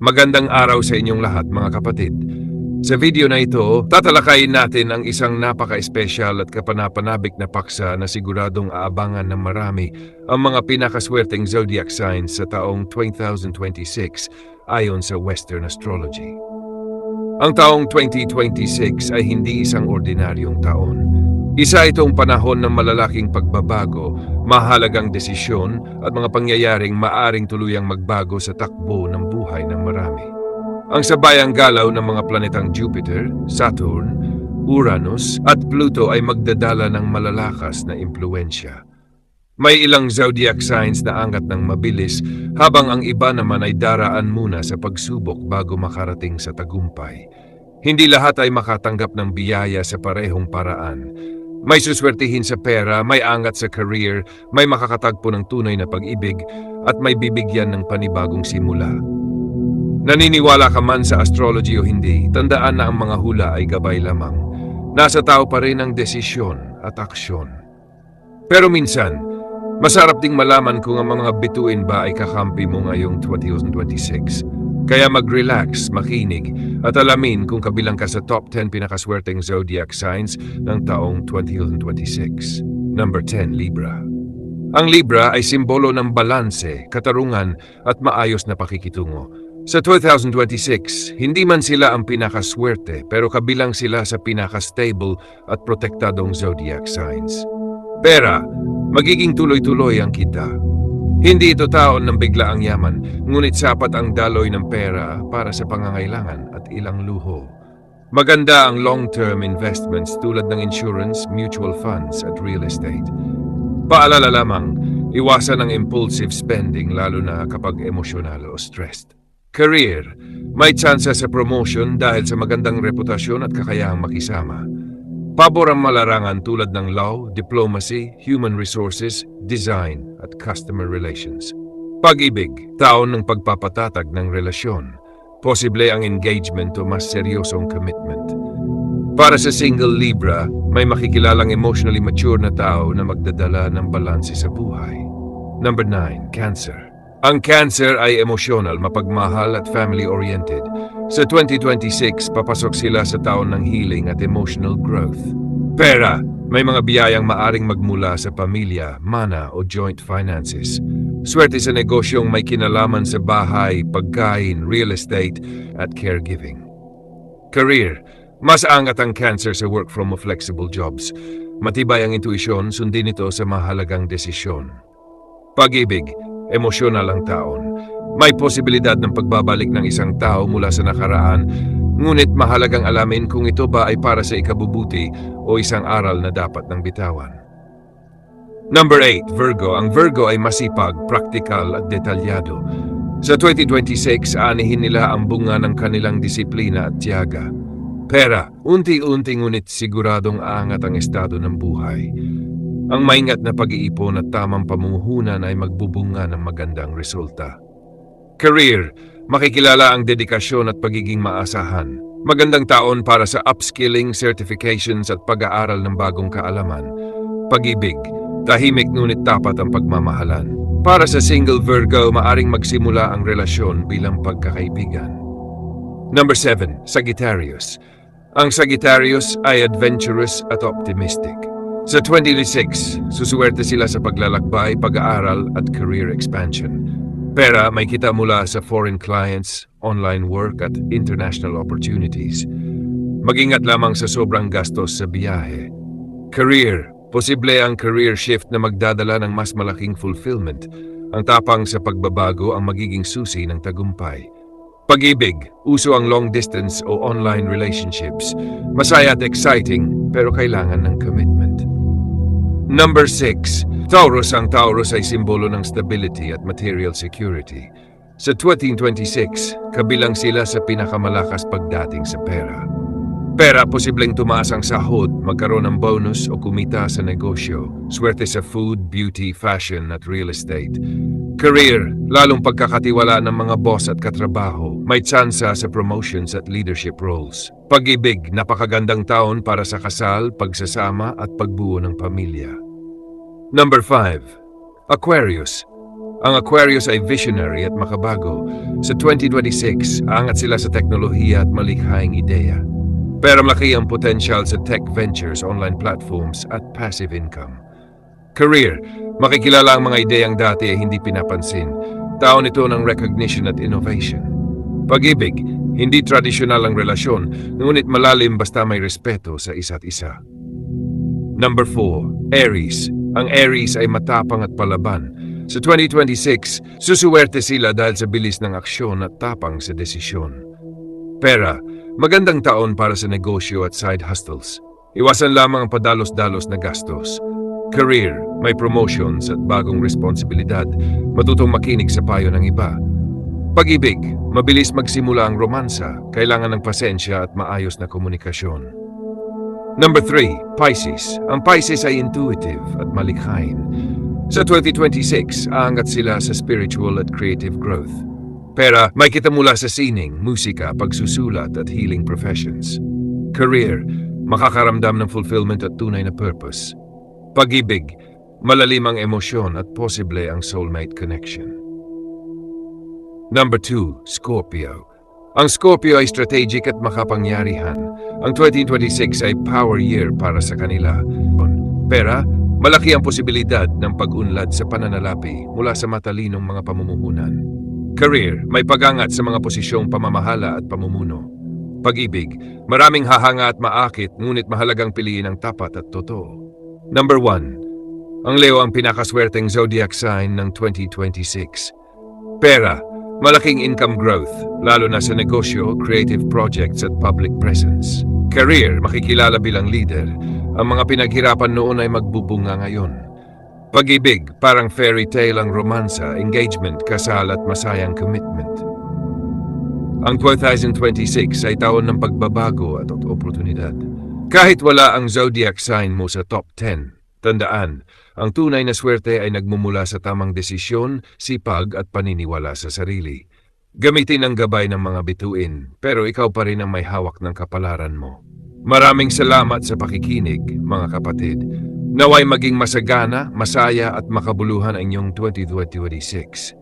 Magandang araw sa inyong lahat mga kapatid. Sa video na ito, tatalakayin natin ang isang napaka-espesyal at kapanapanabik na paksa na siguradong aabangan ng marami ang mga pinakaswerteng zodiac signs sa taong 2026 ayon sa Western Astrology. Ang taong 2026 ay hindi isang ordinaryong taon. Isa itong panahon ng malalaking pagbabago, mahalagang desisyon at mga pangyayaring maaring tuluyang magbago sa takbo ng buhay ng marami. Ang sabayang galaw ng mga planetang Jupiter, Saturn, Uranus at Pluto ay magdadala ng malalakas na impluensya. May ilang zodiac signs na angat ng mabilis habang ang iba naman ay daraan muna sa pagsubok bago makarating sa tagumpay. Hindi lahat ay makatanggap ng biyaya sa parehong paraan. May suswertihin sa pera, may angat sa career, may makakatagpo ng tunay na pag-ibig, at may bibigyan ng panibagong simula. Naniniwala ka man sa astrology o hindi, tandaan na ang mga hula ay gabay lamang. Nasa tao pa rin ang desisyon at aksyon. Pero minsan, masarap ding malaman kung ang mga bituin ba ay kakampi mo ngayong 2026. Kaya mag-relax, makinig, at alamin kung kabilang ka sa top 10 pinakaswerteng zodiac signs ng taong 2026. Number 10, Libra. Ang Libra ay simbolo ng balanse, katarungan, at maayos na pakikitungo. Sa 2026, hindi man sila ang pinakaswerte pero kabilang sila sa pinaka-stable at protektadong zodiac signs. Pera, magiging tuloy-tuloy ang kita. Hindi ito taon ng biglaang yaman, ngunit sapat ang daloy ng pera para sa pangangailangan at ilang luho. Maganda ang long-term investments tulad ng insurance, mutual funds at real estate. Paalala lamang, iwasan ang impulsive spending lalo na kapag emosyonal o stressed. Career, may tsansa sa promotion dahil sa magandang reputasyon at kakayahang makisama. Pabor ang malarangan tulad ng law, diplomacy, human resources, design, at customer relations. Pag-ibig, taon ng pagpapatatag ng relasyon. Posible ang engagement o mas seryosong commitment. Para sa single Libra, may makikilalang emotionally mature na tao na magdadala ng balanse sa buhay. Number 9, Cancer. Ang Cancer ay emosyonal, mapagmahal at family-oriented. Sa 2026, papasok sila sa taon ng healing at emotional growth. Pera, may mga biyayang maaring magmula sa pamilya, mana o joint finances. Swerte sa negosyong may kinalaman sa bahay, pagkain, real estate at caregiving. Career, mas angat ang Cancer sa work from o flexible jobs. Matibay ang intuisyon, sundin ito sa mahalagang desisyon. Pag-ibig, emosyonal ang taon. May posibilidad ng pagbabalik ng isang tao mula sa nakaraan, ngunit mahalagang alamin kung ito ba ay para sa ikabubuti o isang aral na dapat nang bitawan. Number 8, Virgo. Ang Virgo ay masipag, praktikal at detalyado. Sa 2026, aanihin nila ang bunga ng kanilang disiplina at tiyaga. Pera, unti-unti ngunit siguradong aangat ang estado ng buhay. Ang maingat na pag-iipon at tamang pamumuhunan ay magbubunga ng magandang resulta. Career, makikilala ang dedikasyon at pagiging maasahan. Magandang taon para sa upskilling, certifications at pag-aaral ng bagong kaalaman. Pag-ibig, tahimik ngunit tapat ang pagmamahalan. Para sa single Virgo, maaring magsimula ang relasyon bilang pagkakaibigan. Number 7, Sagittarius. Ang Sagittarius ay adventurous at optimistic. Sa 2026, susuwerte sila sa paglalakbay, pag-aaral at career expansion. Pera, may kita mula sa foreign clients, online work at international opportunities. Mag-ingat lamang sa sobrang gastos sa biyahe. Career, posible ang career shift na magdadala ng mas malaking fulfillment. Ang tapang sa pagbabago ang magiging susi ng tagumpay. Pag-ibig, uso ang long distance o online relationships. Masaya at exciting pero kailangan ng commitment. Number 6, Taurus. Ang Taurus ay simbolo ng stability at material security. Sa 2026, kabilang sila sa pinakamalakas pagdating sa pera. Pera, posibleng tumaas ang sahod, magkaroon ng bonus o kumita sa negosyo. Swerte sa food, beauty, fashion at real estate. Career, lalong pagkakatiwala ng mga boss at katrabaho. May tsansa sa promotions at leadership roles. Pag-ibig, napakagandang taon para sa kasal, pagsasama at pagbuo ng pamilya. Number 5, Aquarius. Ang Aquarius ay visionary at makabago. Sa 2026, aangat sila sa teknolohiya at malikhaing ideya. Pero malaki ang potential sa tech ventures, online platforms at passive income. Career, makikilala ang mga ideyang dati ay hindi pinapansin. Taon ito ng recognition at innovation. Pag-ibig, hindi tradisyonal ang relasyon, ngunit malalim basta may respeto sa isa't isa. Number 4, Aries. Ang Aries ay matapang at palaban. Sa 2026, susuwerte sila dahil sa bilis ng aksyon at tapang sa desisyon. Pera, magandang taon para sa negosyo at side hustles. Iwasan lamang ang padalos-dalos na gastos. Career, may promotions at bagong responsibilidad. Matutong makinig sa payo ng iba. Pag-ibig, mabilis magsimula ang romansa. Kailangan ng pasensya at maayos na komunikasyon. Number 3, Pisces. Ang Pisces ay intuitive at malikhain. Sa 2026, aangat sila sa spiritual at creative growth. Pera, may kita mula sa sining, musika, pagsusulat at healing professions. Career, makakaramdam ng fulfillment at tunay na purpose. Pag-ibig, malalim ang emosyon at posible ang soulmate connection. Number 2, Scorpio. Ang Scorpio ay strategic at makapangyarihan. Ang 2026 ay power year para sa kanila. Pera, malaki ang posibilidad ng pag-unlad sa pananalapi mula sa matalinong mga pamumuhunan. Career, may pag-angat sa mga posisyong pamamahala at pamumuno. Pag-ibig, maraming hahanga at maakit ngunit mahalagang piliin ang tapat at totoo. Number 1, ang Leo ang pinakaswerteng zodiac sign ng 2026. Pera, malaking income growth, lalo na sa negosyo, creative projects at public presence. Career, makikilala bilang leader. Ang mga pinaghirapan noon ay magbubunga ngayon. Pag-ibig, parang fairy tale ang romansa, engagement, kasal at masayang commitment. Ang 2026 ay taon ng pagbabago at oportunidad. Kahit wala ang zodiac sign mo sa top 10, tandaan, ang tunay na swerte ay nagmumula sa tamang desisyon, sipag at paniniwala sa sarili. Gamitin ang gabay ng mga bituin, pero ikaw pa rin ang may hawak ng kapalaran mo. Maraming salamat sa pakikinig, mga kapatid. Naway maging masagana, masaya at makabuluhan ang inyong 2026.